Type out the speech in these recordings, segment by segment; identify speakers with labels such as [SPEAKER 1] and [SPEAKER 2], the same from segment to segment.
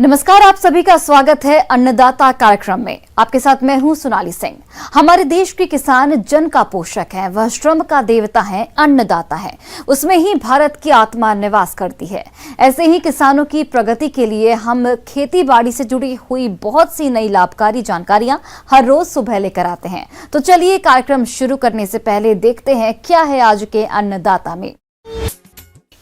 [SPEAKER 1] नमस्कार, आप सभी का स्वागत है अन्नदाता कार्यक्रम में। आपके साथ मैं हूं सोनाली सिंह। हमारे देश के किसान जन का पोषक है, वह श्रम का देवता है, अन्नदाता है। उसमें ही भारत की आत्मा निवास करती है। ऐसे ही किसानों की प्रगति के लिए हम खेती बाड़ी से जुड़ी हुई बहुत सी नई लाभकारी जानकारियां हर रोज सुबह लेकर आते हैं। तो चलिए कार्यक्रम शुरू करने से पहले देखते हैं क्या है आज के अन्नदाता में।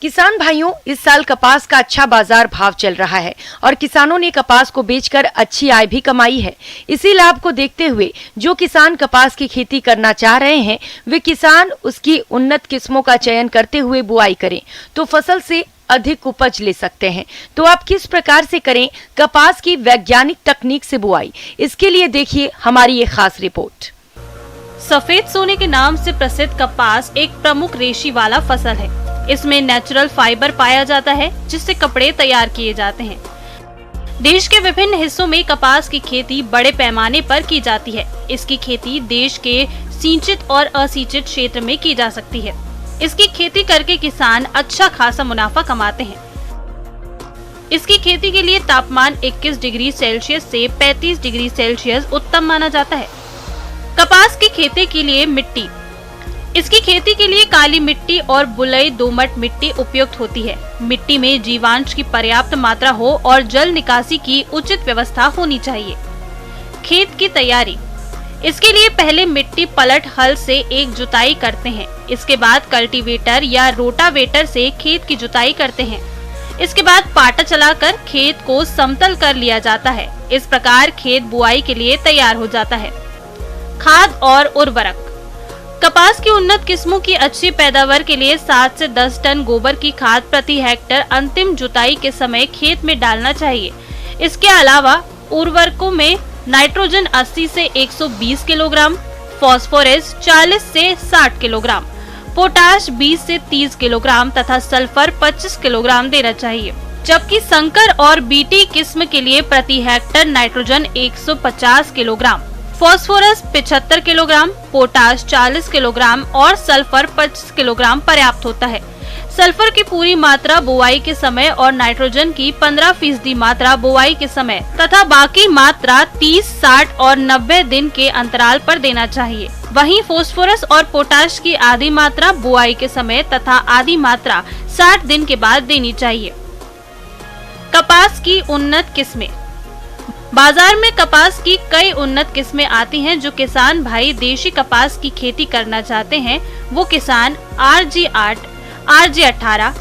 [SPEAKER 2] किसान भाइयों, इस साल कपास का अच्छा बाजार भाव चल रहा है और किसानों ने कपास को बेचकर अच्छी आय भी कमाई है। इसी लाभ को देखते हुए जो किसान कपास की खेती करना चाह रहे हैं, वे किसान उसकी उन्नत किस्मों का चयन करते हुए बुआई करें तो फसल से अधिक उपज ले सकते हैं। तो आप किस प्रकार से करें कपास की वैज्ञानिक तकनीक से बुआई, इसके लिए देखिए हमारी ये खास रिपोर्ट।
[SPEAKER 3] सफेद सोने के नाम से प्रसिद्ध कपास एक प्रमुख रेशे वाला फसल है। इसमें नेचुरल फाइबर पाया जाता है जिससे कपड़े तैयार किए जाते हैं। देश के विभिन्न हिस्सों में कपास की खेती बड़े पैमाने पर की जाती है। इसकी खेती देश के सिंचित और असिंचित क्षेत्र में की जा सकती है। इसकी खेती करके किसान अच्छा खासा मुनाफा कमाते हैं। इसकी खेती के लिए तापमान 21 डिग्री सेल्सियस से 35 डिग्री सेल्सियस उत्तम माना जाता है। कपास की खेती के लिए मिट्टी, इसकी खेती के लिए काली मिट्टी और बलुई दोमट मिट्टी उपयुक्त होती है। मिट्टी में जीवांश की पर्याप्त मात्रा हो और जल निकासी की उचित व्यवस्था होनी चाहिए। खेत की तैयारी, इसके लिए पहले मिट्टी पलट हल से एक जुताई करते हैं। इसके बाद कल्टीवेटर या रोटावेटर से खेत की जुताई करते हैं। इसके बाद पाटा चलाकर खेत को समतल कर लिया जाता है। इस प्रकार खेत बुआई के लिए तैयार हो जाता है। खाद और उर्वरक, कपास की उन्नत किस्मों की अच्छी पैदावार के लिए 7 से 10 टन गोबर की खाद प्रति हेक्टेयर अंतिम जुताई के समय खेत में डालना चाहिए। इसके अलावा उर्वरकों में नाइट्रोजन 80 से 120 किलोग्राम, फास्फोरस 40 से 60 किलोग्राम, पोटाश 20 से 30 किलोग्राम तथा सल्फर 25 किलोग्राम देना चाहिए। जबकि संकर और बीटी किस्म के लिए प्रति hectare nitrogen 150 kilogram, phosphorus 75 kilogram, potash 40 kilogram और सल्फर 25 किलोग्राम पर्याप्त होता है। सल्फर की पूरी मात्रा बुआई के समय और नाइट्रोजन की 15% मात्रा बुआई के समय तथा बाकी मात्रा 30, 60 और 90 दिन के अंतराल पर देना चाहिए। वहीं फास्फोरस और पोटाश की आधी मात्रा बुआई के समय तथा आधी मात्रा 60 दिन के बाद देनी चाहिए। कपास की उन्नत किस्में, बाजार में कपास की कई उन्नत किस्में आती हैं। जो किसान भाई देशी कपास की खेती करना चाहते हैं वो किसान RG8, RG18,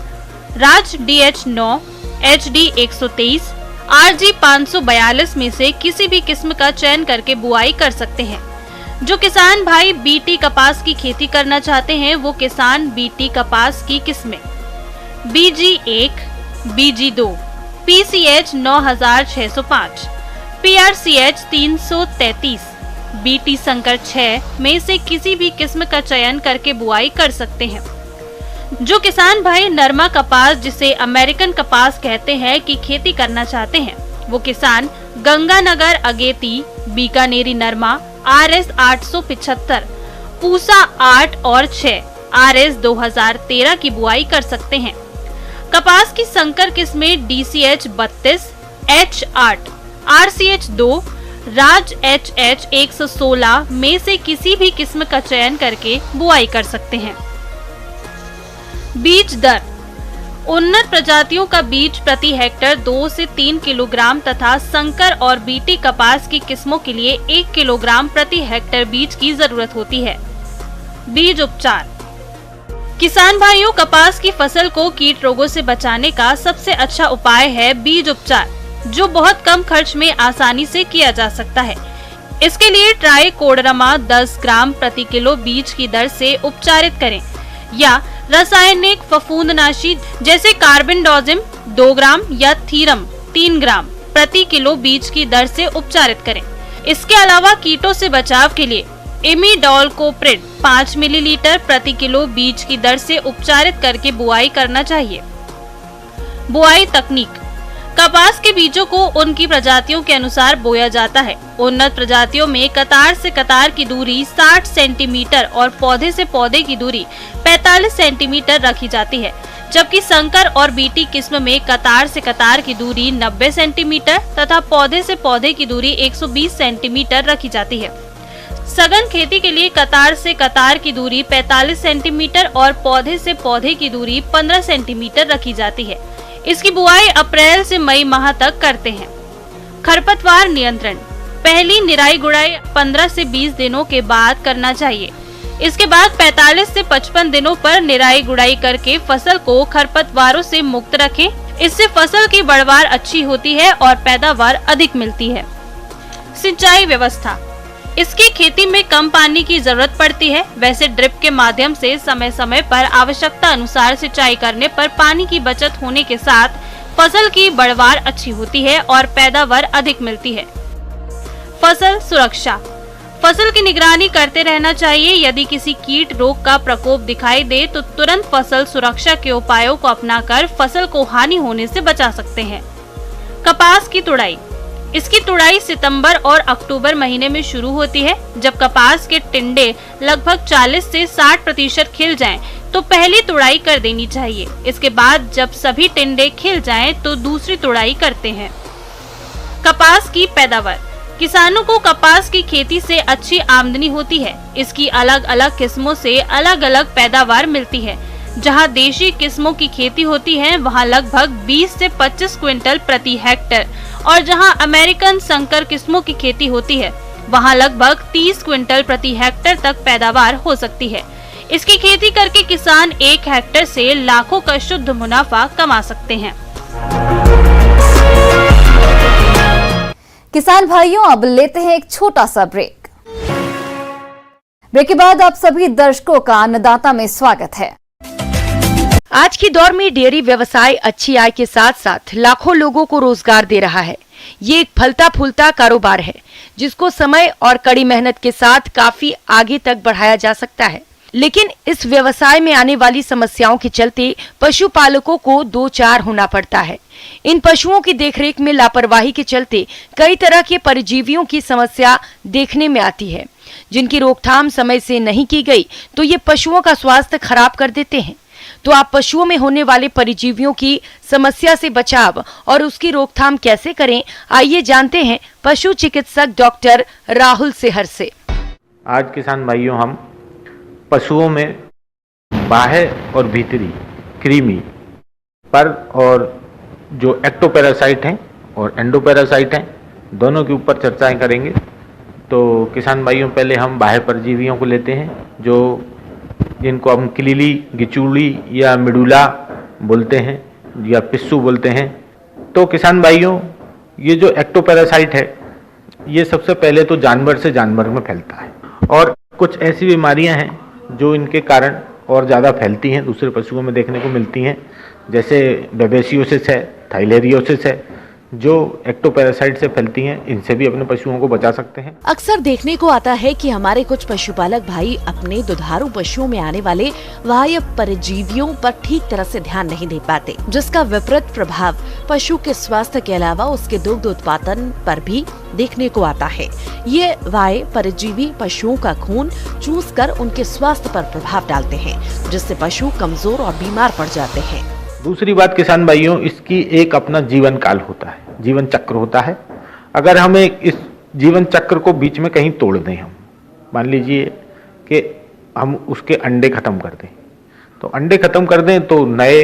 [SPEAKER 3] राज DH9, HD 123, RG 542 में से किसी भी किस्म का चयन करके बुआई कर सकते हैं। जो किसान भाई बीटी कपास की खेती करना चाहते हैं वो किसान बीटी कपास की किस्में BG1, BG2, PCH 9605, PRCH 333, BT संकर 6 में से किसी भी किस्म का चयन करके बुआई कर सकते हैं। जो किसान भाई नरमा कपास जिसे अमेरिकन कपास कहते हैं की खेती करना चाहते हैं वो किसान गंगानगर अगेती बीकानेरी नरमा RS 875, पूसा 8 और 6 RS 2013 की बुआई कर सकते हैं। कपास की संकर किस्में DCH 32, H8, RCH 2, राज HH 116 में से किसी भी किस्म का चयन करके बुआई कर सकते हैं। बीज दर, उन्नत प्रजातियों का बीज प्रति हेक्टेयर 2 से 3 किलोग्राम तथा संकर और बीटी कपास की किस्मों के लिए 1 किलोग्राम प्रति हेक्टेयर बीज की जरूरत होती है। बीज उपचार, किसान भाइयों, कपास की फसल को कीट रोगों से बचाने का सबसे अच्छा उपाय है बीज उपचार, जो बहुत कम खर्च में आसानी से किया जा सकता है। इसके लिए ट्राइकोडर्मा 10 ग्राम प्रति किलो बीज की दर से उपचारित करें या रासायनिक फफूंदनाशी जैसे कार्बेंडाजिम 2 ग्राम या थीरम 3 ग्राम प्रति किलो बीज की दर से उपचारित करें। इसके अलावा कीटों से बचाव के लिए इमिडॉलकोप्रिड 5 मिलीलीटर प्रति किलो बीज की दर से उपचारित करके बुआई करना चाहिए। बुआई तकनीक, कपास के बीजों को उनकी प्रजातियों के अनुसार बोया जाता है। उन्नत प्रजातियों में कतार से कतार की दूरी 60 सेंटीमीटर और पौधे से पौधे की दूरी 45 सेंटीमीटर रखी जाती है, जबकि संकर और बीटी किस्म में कतार से कतार की दूरी 90 सेंटीमीटर तथा पौधे से पौधे की दूरी 120 सेंटीमीटर रखी जाती है। सघन खेती के लिए कतार से कतार की दूरी 45 सेंटीमीटर और पौधे से पौधे की दूरी 15 सेंटीमीटर रखी जाती है। इसकी बुआई अप्रैल से मई माह तक करते हैं। खरपतवार नियंत्रण, पहली निराई गुड़ाई 15 से 20 दिनों के बाद करना चाहिए। इसके बाद 45 से 55 दिनों पर निराई गुड़ाई करके फसल को खरपतवारों से मुक्त रखें। इससे फसल की बढ़वार अच्छी होती है और पैदावार अधिक मिलती है। सिंचाई व्यवस्था, इसकी खेती में कम पानी की जरूरत पड़ती है। वैसे ड्रिप के माध्यम से समय समय पर आवश्यकता अनुसार सिंचाई करने पर पानी की बचत होने के साथ फसल की बढ़वार अच्छी होती है और पैदावार अधिक मिलती है। फसल सुरक्षा, फसल की निगरानी करते रहना चाहिए। यदि किसी कीट रोग का प्रकोप दिखाई दे तो तुरंत फसल सुरक्षा के उपायों को अपनाकर फसल को हानि होने से बचा सकते हैं। कपास की तुड़ाई, इसकी तुड़ाई सितंबर और अक्टूबर महीने में शुरू होती है। जब कपास के टिंडे लगभग 40 से 60% खिल जाएं, तो पहली तुड़ाई कर देनी चाहिए। इसके बाद जब सभी टिंडे खिल जाएं, तो दूसरी तुड़ाई करते हैं। कपास की पैदावार, किसानों को कपास की खेती से अच्छी आमदनी होती है। इसकी अलग अलग किस्मों से अलग अलग पैदावार मिलती है। जहां देशी किस्मों की खेती होती है वहां लगभग 20 से 25 क्विंटल प्रति हेक्टेयर और जहां अमेरिकन संकर किस्मों की खेती होती है वहां लगभग 30 क्विंटल प्रति हेक्टेयर तक पैदावार हो सकती है। इसकी खेती करके किसान 1 हेक्टेयर से लाखों का शुद्ध मुनाफा कमा सकते हैं।
[SPEAKER 1] किसान भाइयों, अब लेते हैं एक छोटा सा ब्रेक। ब्रेक के बाद आप सभी दर्शकों का अन्नदाता में स्वागत है।
[SPEAKER 2] आज के दौर में डेयरी व्यवसाय अच्छी आय के साथ साथ लाखों लोगों को रोजगार दे रहा है। ये एक फलता फूलता कारोबार है जिसको समय और कड़ी मेहनत के साथ काफी आगे तक बढ़ाया जा सकता है। लेकिन इस व्यवसाय में आने वाली समस्याओं के चलते पशुपालकों को दो चार होना पड़ता है। इन पशुओं की देखरेख में लापरवाही के चलते कई तरह के परजीवियों की समस्या देखने में आती है, जिनकी रोकथाम समय से नहीं की गई तो ये पशुओं का स्वास्थ्य खराब कर देते हैं। तो आप पशुओं में होने वाले परजीवियों की समस्या से बचाव और उसकी रोकथाम कैसे करें, आइए जानते हैं पशु चिकित्सक डॉक्टर राहुल सेहर से।
[SPEAKER 4] आज किसान भाइयों, हम पशुओं में बाह्य और भीतरी कृमि पर और जो एक्टोपैरासाइट हैं और एंडोपैरासाइट हैं दोनों के ऊपर चर्चाएं करेंगे। तो किसान भाइयों, पहले हम बाह्य परजीवियों को लेते हैं जो जिनको हम किलीली, गिचूली या मिडुला बोलते हैं या पिस्सू बोलते हैं। तो किसान भाइयों, ये जो एक्टोपैरासाइट है ये सबसे पहले तो जानवर से जानवर में फैलता है और कुछ ऐसी बीमारियां हैं जो इनके कारण और ज़्यादा फैलती हैं, दूसरे पशुओं में देखने को मिलती हैं, जैसे बेबेसियोसिस है, थाइलेरियोसिस है, जो एक्टोपैरासाइट से फैलती हैं। इनसे भी अपने पशुओं को बचा सकते हैं।
[SPEAKER 5] अक्सर देखने को आता है कि हमारे कुछ पशुपालक भाई अपने दुधारू पशुओं में आने वाले बाह्य परजीवियों पर ठीक तरह से ध्यान नहीं दे पाते, जिसका विपरीत प्रभाव पशु के स्वास्थ्य के अलावा उसके दुग्ध उत्पादन पर भी देखने को आता है। ये बाह्य परजीवी पशुओं का खून चूस कर उनके स्वास्थ्य पर प्रभाव डालते हैं, जिससे पशु कमजोर और बीमार पड़ जाते हैं।
[SPEAKER 4] दूसरी बात किसान भाइयों, इसकी एक अपना जीवन काल होता है, जीवन चक्र होता है। अगर हमें इस जीवन चक्र को बीच में कहीं तोड़ दें, हम मान लीजिए कि हम उसके अंडे खत्म कर दें, तो अंडे खत्म कर दें तो नए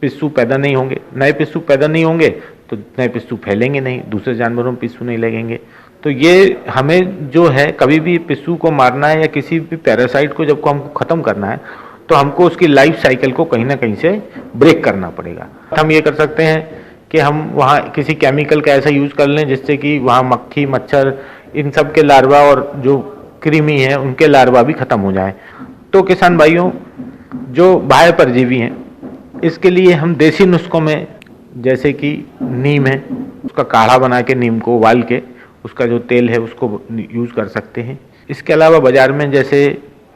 [SPEAKER 4] पिस्सू पैदा नहीं होंगे। नए पिस्सू पैदा नहीं होंगे तो नए पिस्सू फैलेंगे नहीं, दूसरे जानवरों में पिस्सू नहीं लगेंगे। तो ये हमें जो है कभी भी पिस्सू को मारना है या किसी भी पैरासाइट को जब को हमको ख़त्म करना है तो हमको उसकी लाइफ साइकिल को कहीं ना कहीं से ब्रेक करना पड़ेगा। हम ये कर सकते हैं कि हम वहाँ किसी केमिकल का ऐसा यूज़ कर लें जिससे कि वहाँ मक्खी, मच्छर, इन सब के लार्वा और जो कृमि है उनके लार्वा भी ख़त्म हो जाए। तो किसान भाइयों, जो बाह्य परजीवी हैं इसके लिए हम देसी नुस्खों में, जैसे कि नीम है, उसका काढ़ा बना के नीम को उबाल के उसका जो तेल है उसको यूज़ कर सकते हैं। इसके अलावा बाज़ार में जैसे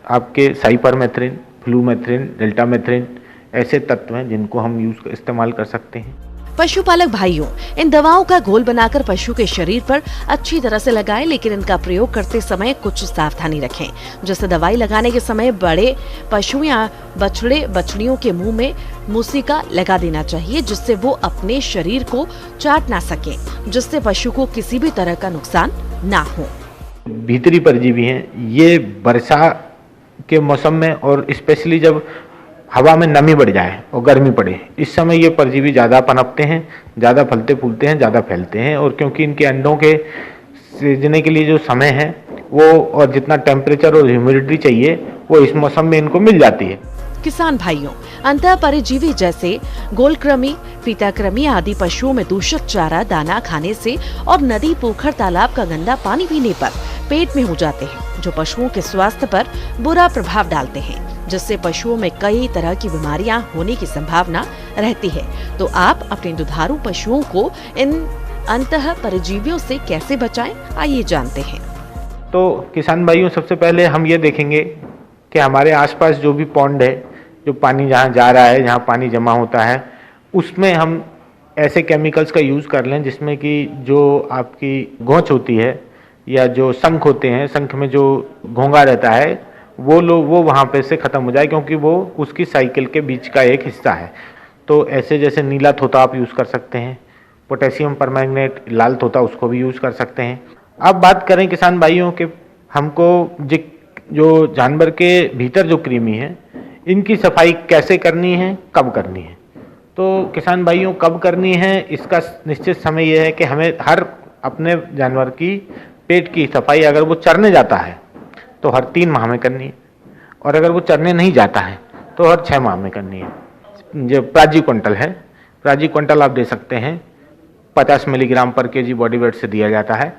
[SPEAKER 4] आपके साइपरमेथ्रिन, फ्लूमेथ्रिन, डेल्टामेथ्रिन ऐसे तत्व हैं जिनको हम इस्तेमाल कर सकते हैं।
[SPEAKER 5] पशुपालक भाइयों, इन दवाओं का घोल बनाकर पशु के शरीर पर अच्छी तरह से लगाएं, लेकिन इनका प्रयोग करते समय कुछ सावधानी रखें। जैसे दवाई लगाने के समय बड़े पशु या बछड़े बछड़ियों के मुंह में मूसिका लगा देना चाहिए, जिससे वो अपने शरीर को चाट ना सके, जिससे पशु को किसी भी तरह का नुकसान ना हो।
[SPEAKER 4] भीतरी परजीवी हैं, ये वर्षा के मौसम में और स्पेशली जब हवा में नमी बढ़ जाए और गर्मी पड़े, इस समय ये परजीवी ज़्यादा पनपते हैं, ज़्यादा फलते फूलते हैं, ज़्यादा फैलते हैं। और क्योंकि इनके अंडों के सीजने के लिए जो समय है वो और जितना टेम्परेचर और ह्यूमिडिटी चाहिए वो इस मौसम में इनको मिल जाती है।
[SPEAKER 5] किसान भाइयों, अंतः परजीवी जैसे गोलकृमि, पीताकृमि आदि पशुओं में दूषित चारा दाना खाने से और नदी, पोखर, तालाब का गंदा पानी पीने पर पेट में हो जाते हैं, जो पशुओं के स्वास्थ्य पर बुरा प्रभाव डालते हैं, जिससे पशुओं में कई तरह की बीमारियां होने की संभावना रहती है। तो आप अपने दुधारू पशुओं को इन अंतः परजीवियों से कैसे बचाएं, आइए जानते हैं।
[SPEAKER 4] तो किसान भाइयों, सबसे पहले हम ये देखेंगे कि हमारे आसपास जो भी पॉन्ड है, जो पानी जहाँ जा रहा है, जहाँ पानी जमा होता है, उसमें हम ऐसे केमिकल्स का यूज़ कर लें जिसमें कि जो आपकी गोंच होती है या जो शंख होते हैं, शंख में जो घोंघा रहता है, वो वहाँ पे से ख़त्म हो जाए, क्योंकि वो उसकी साइकिल के बीच का एक हिस्सा है। तो ऐसे जैसे नीला तोता आप यूज़ कर सकते हैं, पोटेशियम परमैंगनेट लाल तोता उसको भी यूज़ कर सकते हैं। अब बात करें किसान भाइयों के, हमको जो जानवर के भीतर जो कृमि है, इनकी सफाई कैसे करनी है, कब करनी है। तो किसान भाइयों, कब करनी है इसका निश्चित समय यह है कि हमें हर अपने जानवर की पेट की सफाई, अगर वो चरने जाता है तो हर 3 माह में करनी है, और अगर वो चरने नहीं जाता है तो हर 6 माह में करनी है। जो प्राजीक्विंटल है, प्राजीक्विंटल आप दे सकते हैं 50 मिलीग्राम पर केजी बॉडी वेट से दिया जाता है।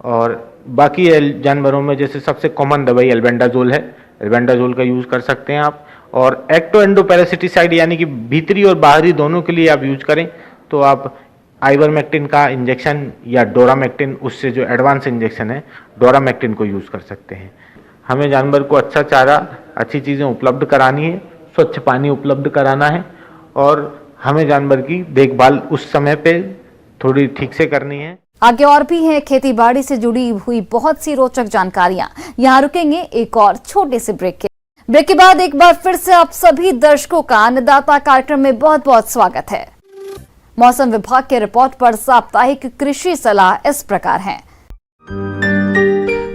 [SPEAKER 4] और बाकी जानवरों में जैसे सबसे कॉमन दवाई एल्बेंडाजोल है, एल्बेंडाजोल का यूज़ कर सकते हैं आप। और एक्टोएंडोपैरासिटिसाइड यानी कि भीतरी और बाहरी दोनों के लिए आप यूज करें तो आप आइवरमेक्टिन का इंजेक्शन या डोरामेक्टिन, उससे जो एडवांस इंजेक्शन है डोरामेक्टिन को यूज़ कर सकते हैं। हमें जानवर को अच्छा चारा, अच्छी चीज़ें उपलब्ध करानी है, स्वच्छ पानी उपलब्ध कराना है, और हमें जानवर की देखभाल उस समय पे थोड़ी ठीक से करनी है।
[SPEAKER 1] आगे और भी है खेती बाड़ी से जुड़ी हुई बहुत सी रोचक जानकारियां। यहाँ रुकेंगे एक और छोटे से ब्रेक के बाद एक बार फिर से आप सभी दर्शकों का अन्नदाता कार्यक्रम में बहुत बहुत स्वागत है। मौसम विभाग के रिपोर्ट पर साप्ताहिक कृषि सलाह इस प्रकार है।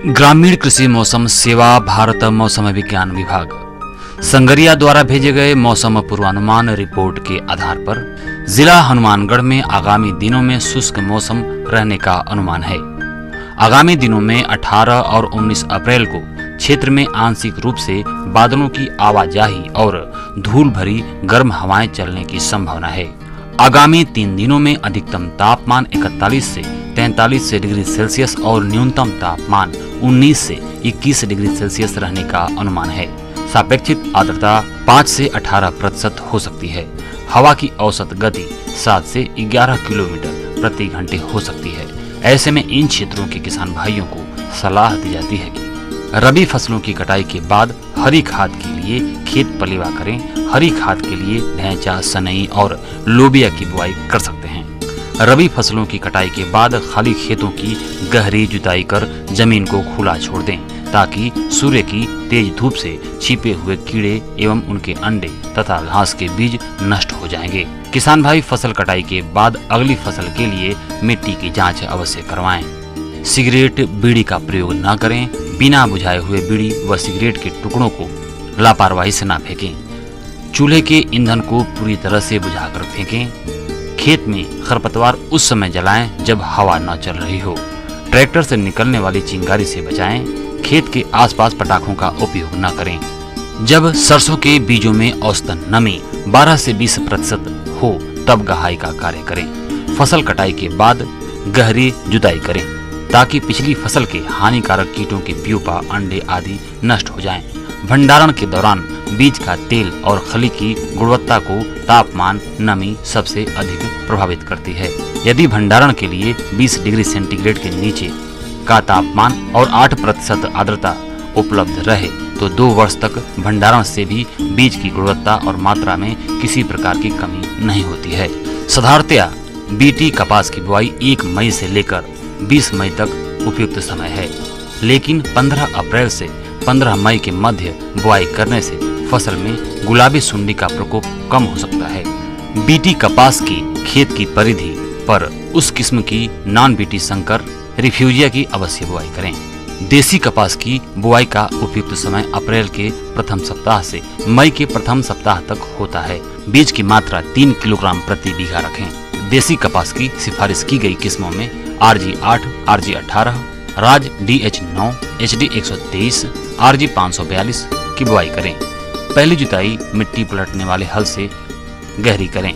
[SPEAKER 6] ग्रामीण कृषि मौसम सेवा, भारत मौसम विज्ञान विभाग संगरिया द्वारा भेजे गए मौसम पूर्वानुमान रिपोर्ट के आधार पर जिला हनुमानगढ़ में आगामी दिनों में शुष्क मौसम रहने का अनुमान है। आगामी दिनों में 18 और 19 अप्रैल को क्षेत्र में आंशिक रूप से बादलों की आवाजाही और धूल भरी गर्म हवाएं चलने की संभावना है। आगामी 3 दिनों में अधिकतम तापमान 41 से 43 डिग्री सेल्सियस और न्यूनतम तापमान 19 से 21 डिग्री सेल्सियस रहने का अनुमान है। सापेक्षिक आर्द्रता 5 से 18% हो सकती है। हवा की औसत गति 7 से 11 किलोमीटर प्रति घंटे हो सकती है। ऐसे में इन क्षेत्रों के किसान भाइयों को सलाह दी जाती है कि रबी फसलों की कटाई के बाद हरी खाद के लिए खेत पलेवा करें। हरी खाद के लिए ढैंचा, सनई और लोबिया की बुआई कर सकते हैं। रबी फसलों की कटाई के बाद खाली खेतों की गहरी जुताई कर जमीन को खुला छोड़ दें, ताकि सूर्य की तेज धूप से छिपे हुए कीड़े एवं उनके अंडे तथा घास के बीज नष्ट हो जाएंगे। किसान भाई फसल कटाई के बाद अगली फसल के लिए मिट्टी की जांच अवश्य करवाएं। सिगरेट, बीड़ी का प्रयोग न करें। बिना बुझाए हुए बीड़ी व सिगरेट के टुकड़ों को लापरवाही से न फेंकें। चूल्हे के ईंधन को पूरी तरह से बुझाकर फेंकें। खेत में खरपतवार उस समय जलाएं जब हवा न चल रही हो। ट्रैक्टर से निकलने वाली चिंगारी से बचाएं। खेत के आसपास पटाखों का उपयोग न करें। जब सरसों के बीजों में औसतन नमी 12 से 20% हो तब गहाई का कार्य करें। फसल कटाई के बाद गहरी जुताई करें, ताकि पिछली फसल के हानिकारक कीटों के प्यूपा, अंडे आदि नष्ट हो जाएं। भंडारण के दौरान बीज का तेल और खली की गुणवत्ता को तापमान, नमी सबसे अधिक प्रभावित करती है। यदि भंडारण के लिए 20 डिग्री सेंटीग्रेड के नीचे का तापमान और 8% आर्द्रता उपलब्ध रहे तो 2 वर्ष तक भंडारण से भी बीज की गुणवत्ता और मात्रा में किसी प्रकार की कमी नहीं होती है। साधारणतया बीटी कपास की बुआई 1 मई से लेकर 20 मई तक उपयुक्त समय है, लेकिन 15 अप्रैल से 15 मई के मध्य बुआई करने से फसल में गुलाबी सुंडी का प्रकोप कम हो सकता है। बीटी कपास की खेत की परिधि पर उस किस्म की नॉन बीटी संकर रिफ्यूजिया की अवश्य बुआई करें। देसी कपास की बुआई का उपयुक्त समय अप्रैल के प्रथम सप्ताह से मई के प्रथम सप्ताह तक होता है। बीज की मात्रा 3 किलोग्राम प्रति बीघा रखें। देसी कपास की सिफारिश की गई किस्मों में RG 8, RG 18, राज DH 9, HD 123, RG 542 की बुआई करें। पहली जुताई मिट्टी पलटने वाले हल से गहरी करें।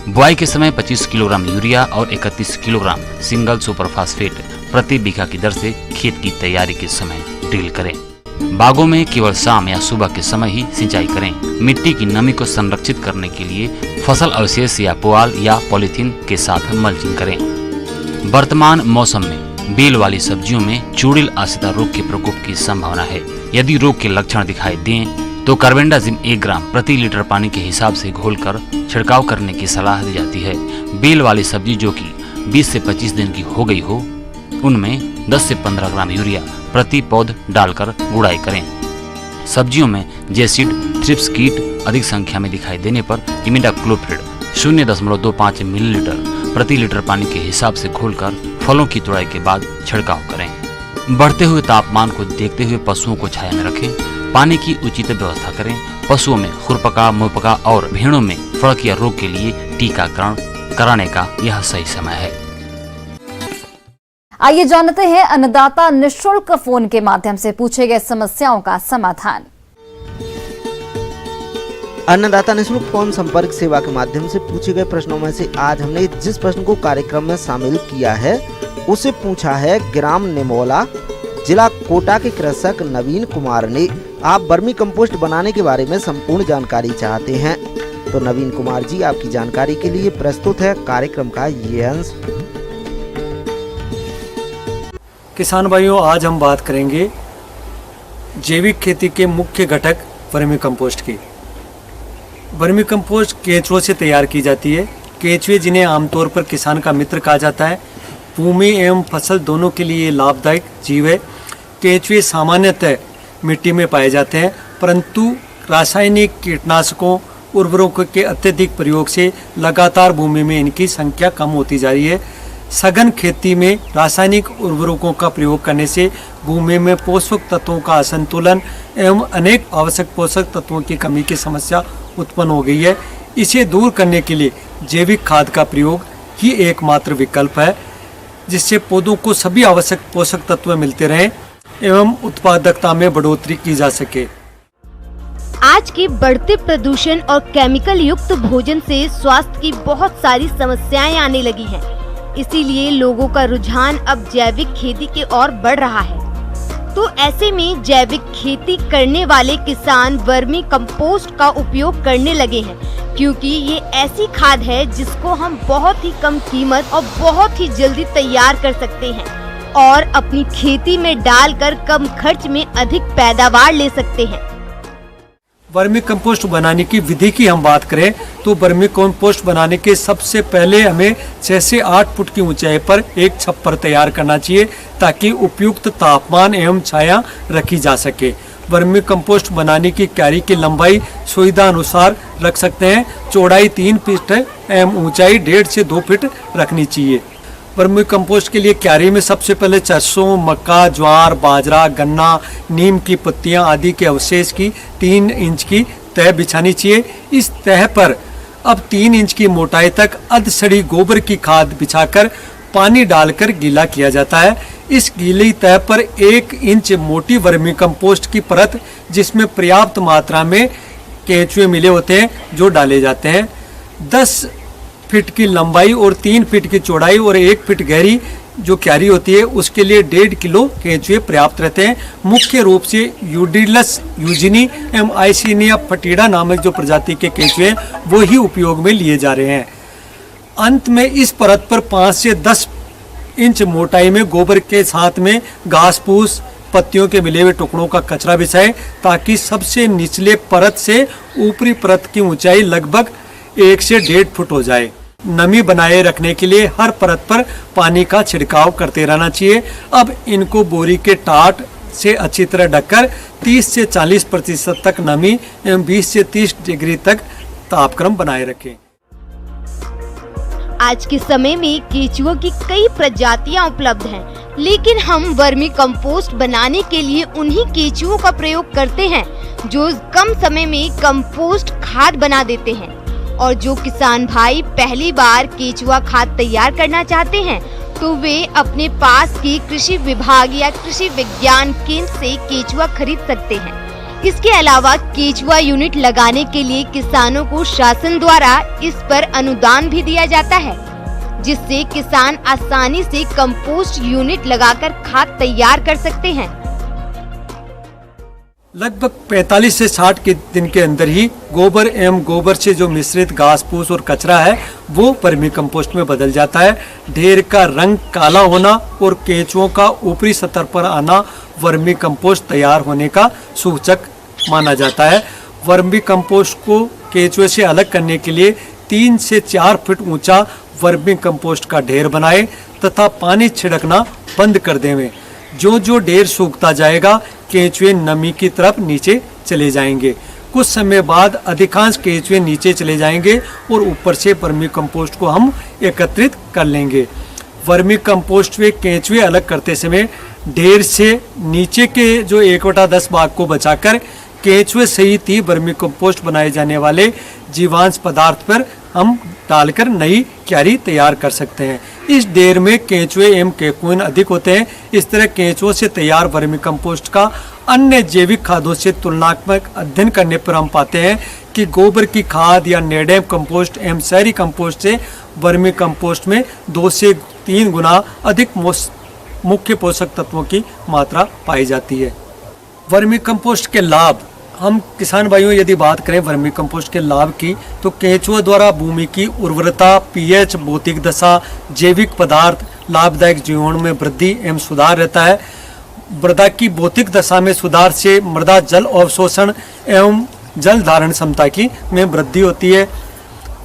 [SPEAKER 6] बुआई के समय 25 किलोग्राम यूरिया और 31 किलोग्राम सिंगल सुपर फास्फेट प्रति बीघा की दर से खेत की तैयारी के समय ड्रिल करें। बागों में केवल शाम या सुबह के समय ही सिंचाई करें। मिट्टी की नमी को संरक्षित करने के लिए फसल अवशेष या पुआल या पॉलीथीन के साथ मल्चिंग करें। वर्तमान मौसम में बेल वाली सब्जियों में चूड़िल आसिता रोग के प्रकोप की संभावना है। यदि रोग के लक्षण दिखाई दें तो कार्बेंडाजिम 1 ग्राम प्रति लीटर पानी के हिसाब से घोलकर छिड़काव करने की सलाह दी जाती है। बेल वाली सब्जी जो कि 20 से 25 दिन की हो गई हो, उनमें 10 से 15 ग्राम यूरिया प्रति पौध डालकर गुड़ाई करें। सब्जियों में जेसिड, थ्रिप्स कीट अधिक संख्या में दिखाई देने पर इमिडाक्लोप्रिड 0.25 मिलीलीटर प्रति लीटर पानी के हिसाब से घोलकर फलों की तुड़ाई के बाद छिड़काव करें। बढ़ते हुए तापमान को देखते हुए पशुओं को छाया में रखें। पानी की उचित व्यवस्था करें। पशुओं में खुरपका, मुहपका और भेड़ों में फड़किया रोग के लिए टीकाकरण कराने का यह सही समय है।
[SPEAKER 1] आइए जानते हैं अन्नदाता निःशुल्क फोन के माध्यम से पूछे गए समस्याओं का समाधान।
[SPEAKER 7] अन्नदाता निःशुल्क फोन संपर्क सेवा के माध्यम से पूछे गए प्रश्नों में से आज हमने जिस प्रश्न को कार्यक्रम में शामिल किया है उसे पूछा है ग्राम निमोला, जिला कोटा के कृषक नवीन कुमार ने। आप वर्मी कंपोस्ट बनाने के बारे में संपूर्ण जानकारी चाहते हैं तो नवीन कुमार जी आपकी जानकारी के लिए प्रस्तुत है कार्यक्रम का ये अंश।
[SPEAKER 8] किसान भाइयों, आज हम बात करेंगे जैविक खेती के मुख्य घटक वर्मी कंपोस्ट की। वर्मी कंपोस्ट केंचुओं से तैयार की जाती है। केंचुए, जिन्हें आमतौर पर किसान का मित्र कहा जाता है, भूमि एवं फसल दोनों के लिए लाभदायक जीव है। केंचुए सामान्यतः मिट्टी में पाए जाते हैं, परंतु रासायनिक कीटनाशकों उर्वरकों के अत्यधिक प्रयोग से लगातार भूमि में इनकी संख्या कम होती जा रही है। सघन खेती में रासायनिक उर्वरकों का प्रयोग करने से भूमि में पोषक तत्वों का असंतुलन एवं अनेक आवश्यक पोषक तत्वों की कमी की समस्या उत्पन्न हो गई है। इसे दूर करने के लिए जैविक खाद का प्रयोग ही एकमात्र विकल्प है, जिससे पौधों को सभी आवश्यक पोषक तत्व मिलते रहें एवं उत्पादकता में बढ़ोतरी की जा सके।
[SPEAKER 9] आज के बढ़ते प्रदूषण और केमिकल युक्त भोजन से स्वास्थ्य की बहुत सारी समस्याएं आने लगी हैं। इसीलिए लोगों का रुझान अब जैविक खेती की ओर बढ़ रहा है। तो ऐसे में जैविक खेती करने वाले किसान वर्मी कंपोस्ट का उपयोग करने लगे हैं, क्योंकि ये ऐसी खाद है जिसको हम बहुत ही कम कीमत और बहुत ही जल्दी तैयार कर सकते हैं और अपनी खेती में डालकर कम खर्च में अधिक पैदावार ले सकते हैं।
[SPEAKER 8] वर्मी कंपोस्ट बनाने की विधि की हम बात करें तो वर्मी कंपोस्ट बनाने के सबसे पहले हमें 6 से 8 फुट की ऊंचाई पर एक छप्पर तैयार करना चाहिए, ताकि उपयुक्त तापमान एवं छाया रखी जा सके। वर्मी कंपोस्ट बनाने की क्यारी की लंबाई सुविधा अनुसार रख सकते हैं। चौड़ाई 3 फीट एवं ऊंचाई 1.5 से 2 फीट रखनी चाहिए। वर्मी कंपोस्ट के लिए क्यारी में सबसे पहले सरसों, मक्का, ज्वार, बाजरा, गन्ना, नीम की पत्तियां आदि के अवशेष की 3 इंच की तह बिछानी चाहिए। इस तह पर अब 3 इंच की मोटाई तक अधसड़ी गोबर की खाद बिछाकर पानी डालकर गीला किया जाता है। इस गीली तह पर 1 इंच मोटी वर्मी कंपोस्ट की परत, जिसमें पर्याप्त मात्रा में केंचुए मिले होते हैं, जो डाले जाते हैं। 10 फीट की लंबाई और 3 फीट की चौड़ाई और 1 फीट गहरी जो क्यारी होती है, उसके लिए 1.5 किलो केंचुए पर्याप्त रहते हैं। मुख्य रूप से यूडिलस यूजिनी एवं आइसिनिया फटीडा नामक जो प्रजाति के केंचुए वो ही उपयोग में लिए जा रहे हैं। अंत में इस परत पर 5 से 10 इंच मोटाई में गोबर के साथ में घास फूस, पत्तियों के मिले हुए टुकड़ों का कचरा बिछाएं, ताकि सबसे निचले परत से ऊपरी परत की ऊंचाई लगभग 1 से 1.5 फुट हो जाए। नमी बनाए रखने के लिए हर परत पर पानी का छिड़काव करते रहना चाहिए। अब इनको बोरी के टाट से अच्छी तरह ढककर 30 से 40% तक नमी एवं 20 से 30 डिग्री तक तापक्रम बनाए रखें।
[SPEAKER 9] आज के समय में केचुओं की कई प्रजातियां उपलब्ध हैं, लेकिन हम वर्मी कंपोस्ट बनाने के लिए उन्हीं केचुओं का प्रयोग करते हैं जो कम समय में कंपोस्ट खाद बना देते हैं। और जो किसान भाई पहली बार केचुआ खाद तैयार करना चाहते हैं तो वे अपने पास के कृषि विभाग या कृषि विज्ञान केंद्र से केचुआ खरीद सकते हैं। इसके अलावा केचुआ यूनिट लगाने के लिए किसानों को शासन द्वारा इस पर अनुदान भी दिया जाता है, जिससे किसान आसानी से कंपोस्ट यूनिट लगाकर खाद तैयार कर सकते हैं।
[SPEAKER 8] लगभग 45 से 60 के दिन के अंदर ही गोबर एवं गोबर से जो मिश्रित घास फूस और कचरा है वो वर्मी कंपोस्ट में बदल जाता है। ढेर का रंग काला होना और केंचुओं का ऊपरी सतह पर आना वर्मी कंपोस्ट तैयार होने का सूचक माना जाता है। वर्मी कंपोस्ट को केंचुए से अलग करने के लिए 3 से 4 फीट ऊंचा वर्मी कंपोस्ट का ढेर बनाएं तथा पानी छिड़कना बंद कर देवें। जो जो ढेर सूखता जाएगा केंचुए नमी की तरफ नीचे चले जाएंगे। कुछ समय बाद अधिकांश केंचुए नीचे चले जाएंगे और ऊपर से वर्मी कंपोस्ट को हम एकत्रित कर लेंगे। वर्मी कंपोस्ट में केंचुए अलग करते समय ढेर से नीचे के जो 1/10 भाग को बचाकर केंचुए सहित ही वर्मी कंपोस्ट बनाए जाने वाले जीवांश पदार्थ पर हम डालकर नई क्यारी तैयार कर सकते हैं। इस ढेर में केंचुए एवं केकून अधिक होते हैं। इस तरह केंचुओं से तैयार वर्मी कंपोस्ट का अन्य जैविक खादों से तुलनात्मक अध्ययन करने पर हम पाते हैं कि गोबर की खाद या नेडैम कंपोस्ट एवं शहरी कंपोस्ट से वर्मी कंपोस्ट में 2 से 3 गुना अधिक मुख्य पोषक तत्वों की मात्रा पाई जाती है। वर्मी कंपोस्ट के लाभ, हम किसान भाइयों यदि बात करें वर्मी कंपोस्ट के लाभ की तो केंचुओं द्वारा भूमि की उर्वरता, पीएच, भौतिक दशा, जैविक पदार्थ, लाभदायक जीवाणु में वृद्धि एवं सुधार रहता है। मृदा की भौतिक दशा में सुधार से मृदा जल अवशोषण एवं जल धारण क्षमता की में वृद्धि होती है।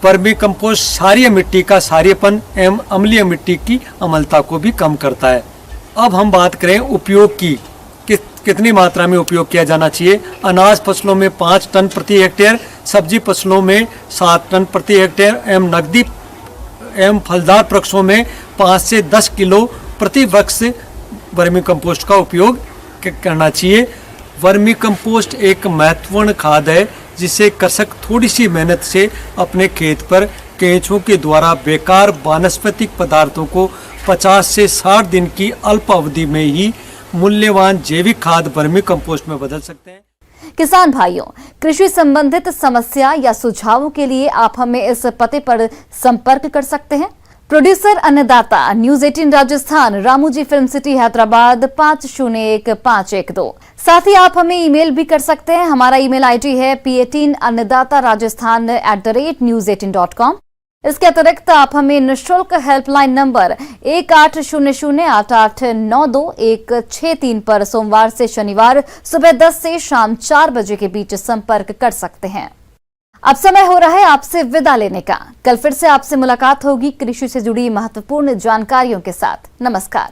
[SPEAKER 8] वर्मी कंपोस्ट क्षारीय मिट्टी का क्षारीयपन एवं अम्लीय मिट्टी की अम्लता को भी कम करता है। अब हम बात करें उपयोग की, कितनी मात्रा में उपयोग किया जाना चाहिए। अनाज फसलों में 5 टन प्रति हेक्टेयर, सब्जी फसलों में 7 टन प्रति हेक्टेयर एवं नकदी एवं फलदार वृक्षों में 5 से 10 किलो प्रति वृक्ष वर्मी कंपोस्ट का उपयोग करना चाहिए। वर्मी कंपोस्ट एक महत्वपूर्ण खाद है जिसे कृषक थोड़ी सी मेहनत से अपने खेत पर केंचुओं के द्वारा बेकार वानस्पतिक पदार्थों को 50 से 60 दिन की अल्प अवधि में ही मूल्यवान जैविक खाद वर्मी कंपोस्ट में बदल सकते हैं।
[SPEAKER 1] किसान भाइयों, कृषि संबंधित समस्या या सुझावों के लिए आप हमें इस पते पर संपर्क कर सकते हैं। Producer Annadata, news 18 Rajasthan, Ramoji film city, Hyderabad 501512। साथ ही आप हमें ईमेल भी कर सकते हैं। हमारा ईमेल आईडी है p18annadattarajasthan@news18.com। इसके अतिरिक्त आप हमें निःशुल्क हेल्पलाइन नंबर 18008892 पर सोमवार से शनिवार सुबह 10 से शाम 4 बजे के बीच संपर्क कर सकते हैं। अब समय हो रहा है आपसे विदा लेने का। कल फिर से आपसे मुलाकात होगी कृषि से जुड़ी महत्वपूर्ण जानकारियों के साथ। नमस्कार।